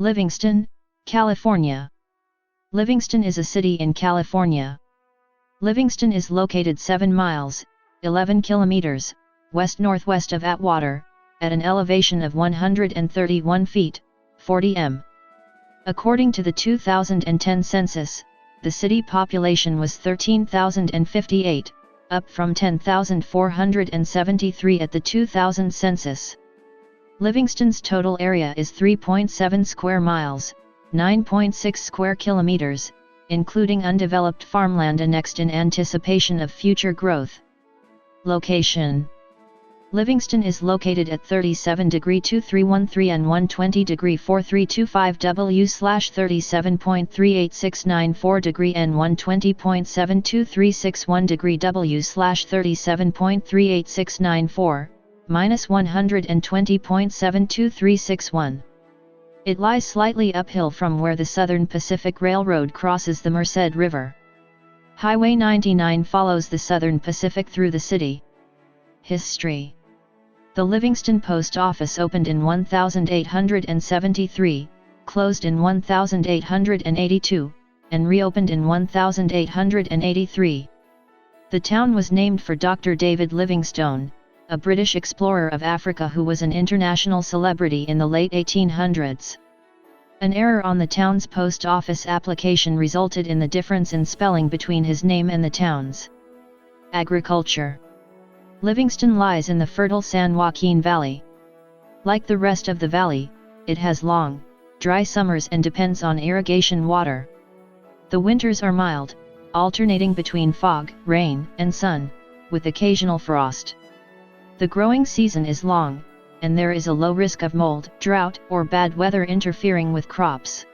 Livingston, California. Livingston is a city in California. Livingston is located 7 miles, 11 kilometers, west-northwest of Atwater, at an elevation of 131 feet, 40 m. According to the 2010 census, the city population was 13,058, up from 10,473 at the 2000 census. Livingston's total area is 3.7 square miles, 9.6 square kilometers, including undeveloped farmland annexed in anticipation of future growth. Location: Livingston is located at 37°2313 and 120°4325 W/37.38694° and 120.72361° W/37.38694, -120.72361. It lies slightly uphill from where the Southern Pacific Railroad crosses the Merced River. Highway 99 follows the Southern Pacific through the city. History: The Livingston Post Office opened in 1873, closed in 1882, and reopened in 1883. The town was named for Dr. David Livingstone, a British explorer of Africa who was an international celebrity in the late 1800s. An error on the town's post office application resulted in the difference in spelling between his name and the town's. Agriculture: Livingston lies in the fertile San Joaquin Valley. Like the rest of the valley, it has long, dry summers and depends on irrigation water. The winters are mild, alternating between fog, rain, and sun, with occasional frost. The growing season is long, and there is a low risk of mold, drought, or bad weather interfering with crops.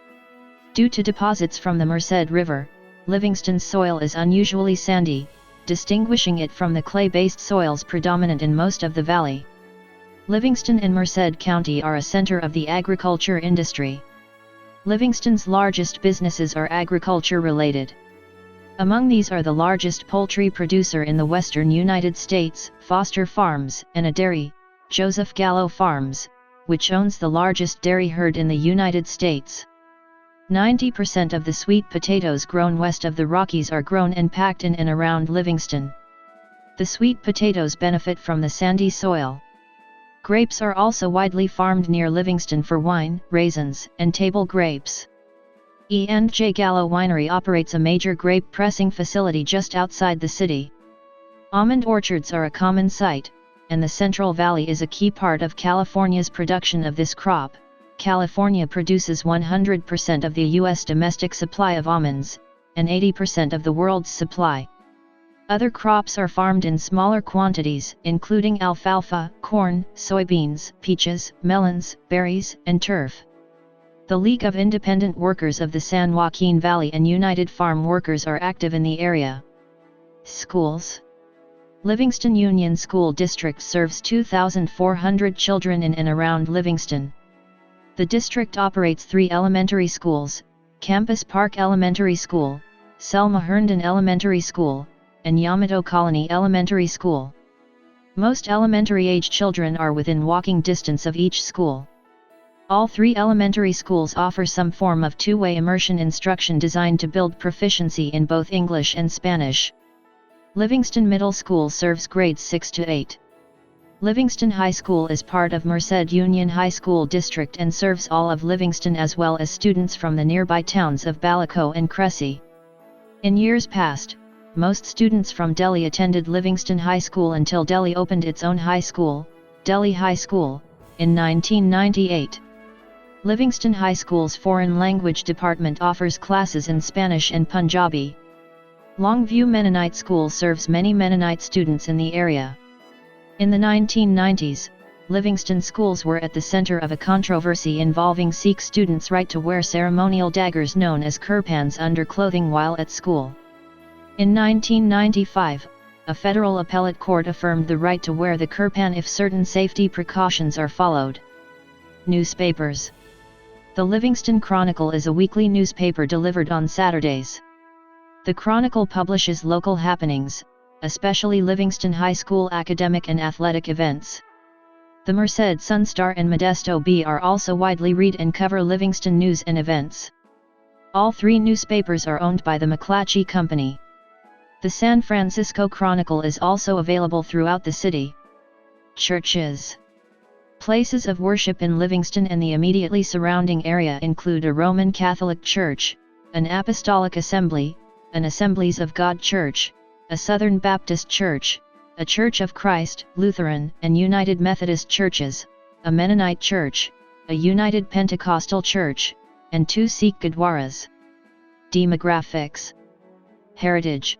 Due to deposits from the Merced River, Livingston's soil is unusually sandy, distinguishing it from the clay-based soils predominant in most of the valley. Livingston and Merced County are a center of the agriculture industry. Livingston's largest businesses are agriculture-related. Among these are the largest poultry producer in the western United States, Foster Farms, and a dairy, Joseph Gallo Farms, which owns the largest dairy herd in the United States. 90% of the sweet potatoes grown west of the Rockies are grown and packed in and around Livingston. The sweet potatoes benefit from the sandy soil. Grapes are also widely farmed near Livingston for wine, raisins, and table grapes. E&J Gallo Winery operates a major grape pressing facility just outside the city. Almond orchards are a common sight, and the Central Valley is a key part of California's production of this crop. California produces 100% of the U.S. domestic supply of almonds, and 80% of the world's supply. Other crops are farmed in smaller quantities, including alfalfa, corn, soybeans, peaches, melons, berries, and turf. The League of Independent Workers of the San Joaquin Valley and United Farm Workers are active in the area. Schools: Livingston Union School District serves 2,400 children in and around Livingston. The district operates 3 elementary schools: Campus Park Elementary School, Selma Herndon Elementary School, and Yamato Colony Elementary School. Most elementary-age children are within walking distance of each school. All 3 elementary schools offer some form of two-way immersion instruction designed to build proficiency in both English and Spanish. Livingston Middle School serves grades 6 to 8. Livingston High School is part of Merced Union High School District and serves all of Livingston as well as students from the nearby towns of Balico and Cressy. In years past, most students from Delhi attended Livingston High School until Delhi opened its own high school, Delhi High School, in 1998. Livingston High School's Foreign Language Department offers classes in Spanish and Punjabi. Longview Mennonite School serves many Mennonite students in the area. In the 1990s, Livingston schools were at the center of a controversy involving Sikh students' right to wear ceremonial daggers known as kirpans under clothing while at school. In 1995, a federal appellate court affirmed the right to wear the kirpan if certain safety precautions are followed. Newspapers: The Livingston Chronicle is a weekly newspaper delivered on Saturdays. The Chronicle publishes local happenings, especially Livingston High School academic and athletic events. The Merced Sunstar and Modesto Bee are also widely read and cover Livingston news and events. All three newspapers are owned by the McClatchy Company. The San Francisco Chronicle is also available throughout the city. Churches. Places of worship in Livingston and the immediately surrounding area include a Roman Catholic Church, an Apostolic Assembly, an Assemblies of God Church, a Southern Baptist Church, a Church of Christ, Lutheran and United Methodist Churches, a Mennonite Church, a United Pentecostal Church, and 2 Sikh Gurdwaras. Demographics. Heritage.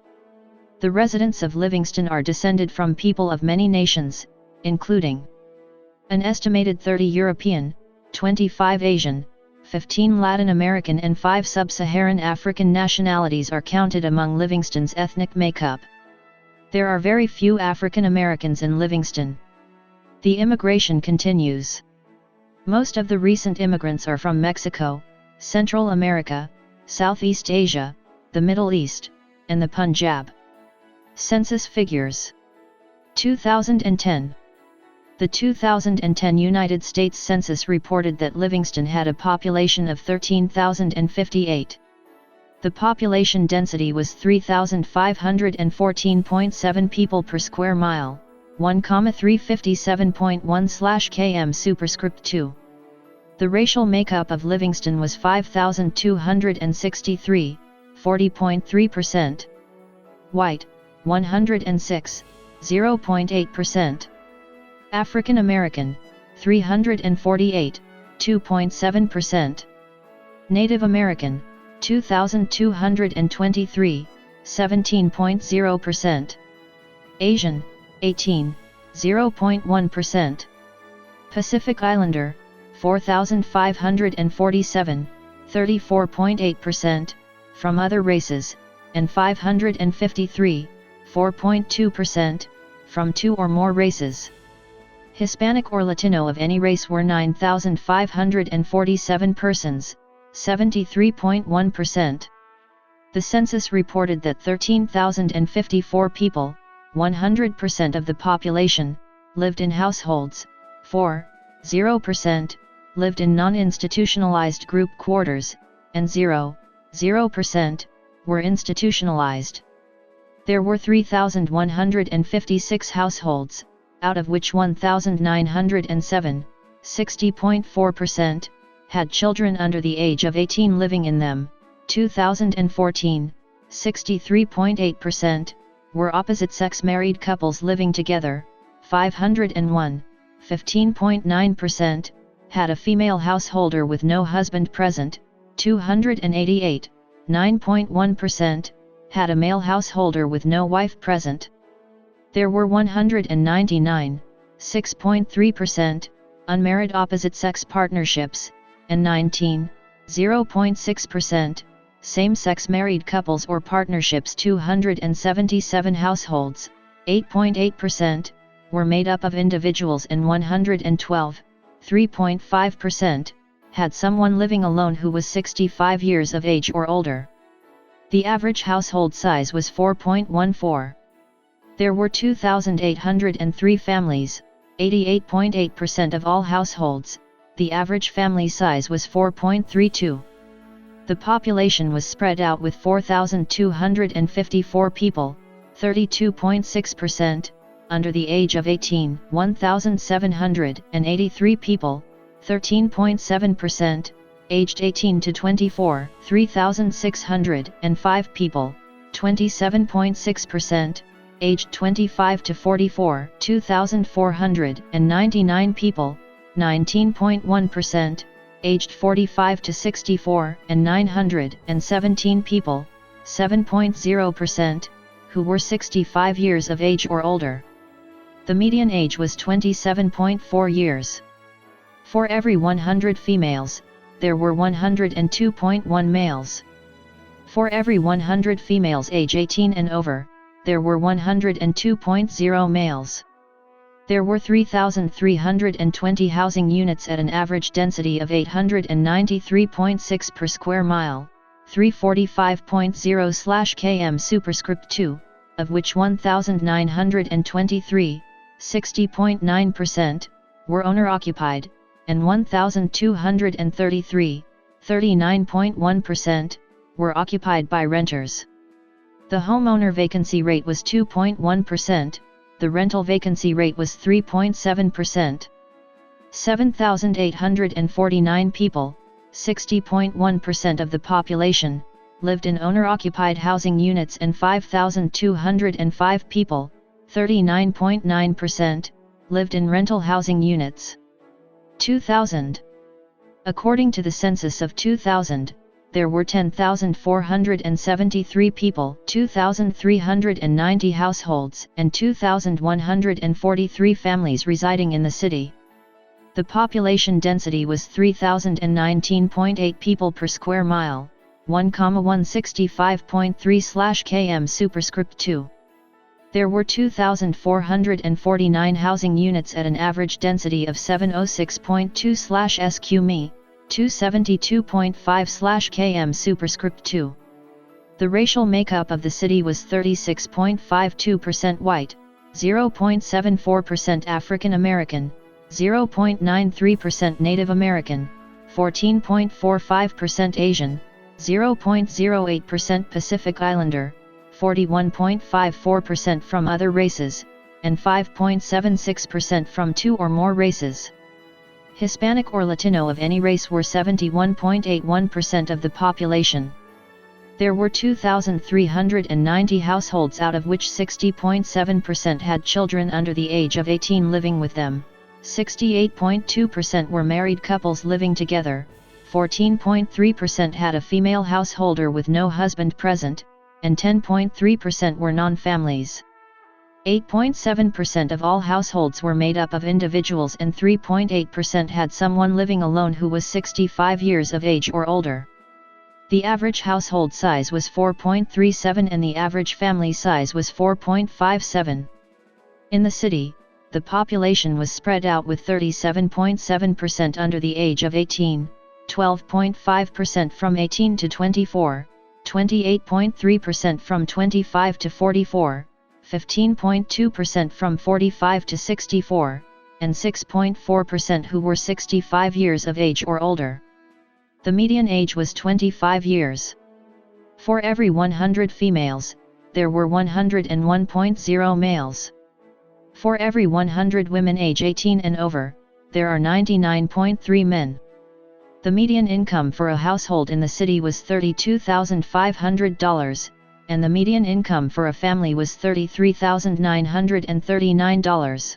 The residents of Livingston are descended from people of many nations, including an estimated 30 European, 25 Asian, 15 Latin American and 5 Sub-Saharan African nationalities are counted among Livingston's ethnic makeup. There are very few African Americans in Livingston. The immigration continues. Most of the recent immigrants are from Mexico, Central America, Southeast Asia, the Middle East, and the Punjab. Census figures. 2010. The 2010 United States Census reported that Livingston had a population of 13,058. The population density was 3,514.7 people per square mile, 1,357.1/km superscript 2. The racial makeup of Livingston was 5,263, 40.3%. White, 106, 0.8%. African American, 348, 2.7%. Native American, 2,223, 17.0%. Asian, 18, 0.1%. Pacific Islander, 4,547, 34.8%, from other races, and 553, 4.2%, from 2 or more races. Hispanic or Latino of any race were 9,547 persons, 73.1%. The census reported that 13,054 people, 100% of the population, lived in households, 0% lived in non-institutionalized group quarters, and 0% were institutionalized. There were 3,156 households, out of which 1,907, 60.4%, had children under the age of 18 living in them. 2014, 63.8%, were opposite-sex married couples living together. 501, 15.9%, had a female householder with no husband present. 288, 9.1%, had a male householder with no wife present. There were 199, 6.3%, unmarried opposite-sex partnerships, and 19, 0.6%, same-sex married couples or partnerships. 277 households, 8.8%, were made up of individuals, and 112, 3.5%, had someone living alone who was 65 years of age or older. The average household size was 4.14. There were 2,803 families, 88.8% of all households. The average family size was 4.32. The population was spread out with 4,254 people, 32.6%, under the age of 18, 1,783 people, 13.7%, aged 18 to 24, 3,605 people, 27.6%, aged 25 to 44, 2,499 people, 19.1%, aged 45 to 64, and 917 people, 7.0%, who were 65 years of age or older. The median age was 27.4 years. For every 100 females, there were 102.1 males. For every 100 females age 18 and over, there were 102.0 males. There were 3,320 housing units at an average density of 893.6 per square mile, 345.0/km superscript 2, of which 1,923, 60.9%, were owner-occupied, and 1,233, 39.1%, were occupied by renters. The homeowner vacancy rate was 2.1%, the rental vacancy rate was 3.7%. 7,849 people, 60.1% of the population, lived in owner-occupied housing units, and 5,205 people, 39.9%, lived in rental housing units. 2000. According to the census of 2000, there were 10,473 people, 2,390 households, and 2,143 families residing in the city. The population density was 3,019.8 people per square mile, 1,165.3/km superscript 2. There were 2,449 housing units at an average density of 706.2/sq mi, 272.5/km superscript 2. The racial makeup of the city was 36.52% white, 0.74% African American, 0.93% Native American, 14.45% Asian, 0.08% Pacific Islander, 41.54% from other races, and 5.76% from two or more races. Hispanic or Latino of any race were 71.81% of the population. There were 2,390 households, out of which 60.7% had children under the age of 18 living with them, 68.2% were married couples living together, 14.3% had a female householder with no husband present, and 10.3% were non-families. 8.7% of all households were made up of individuals, and 3.8% had someone living alone who was 65 years of age or older. The average household size was 4.37 and the average family size was 4.57. In the city, the population was spread out, with 37.7% under the age of 18, 12.5% from 18 to 24, 28.3% from 25 to 44, 15.2% from 45 to 64, and 6.4% who were 65 years of age or older. The median age was 25 years. For every 100 females, there were 101.0 males. For every 100 women age 18 and over, there are 99.3 men. The median income for a household in the city was $32,500, and the median income for a family was $33,939.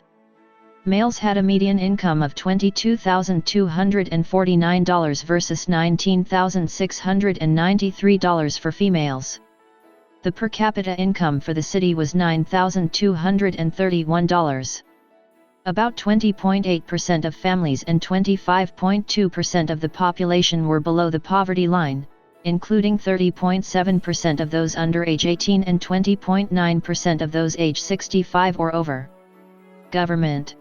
Males had a median income of $22,249 versus $19,693 for females. The per capita income for the city was $9,231. About 20.8% of families and 25.2% of the population were below the poverty line, including 30.7% of those under age 18 and 20.9% of those age 65 or over. Government.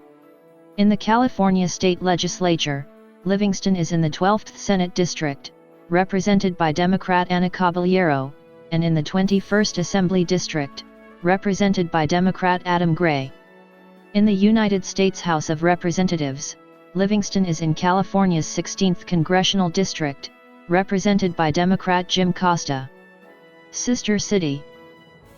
In the California State Legislature, Livingston is in the 12th Senate District, represented by Democrat Ana Caballero, and in the 21st Assembly District, represented by Democrat Adam Gray. In the United States House of Representatives, Livingston is in California's 16th Congressional District, represented by Democrat Jim Costa. Sister City.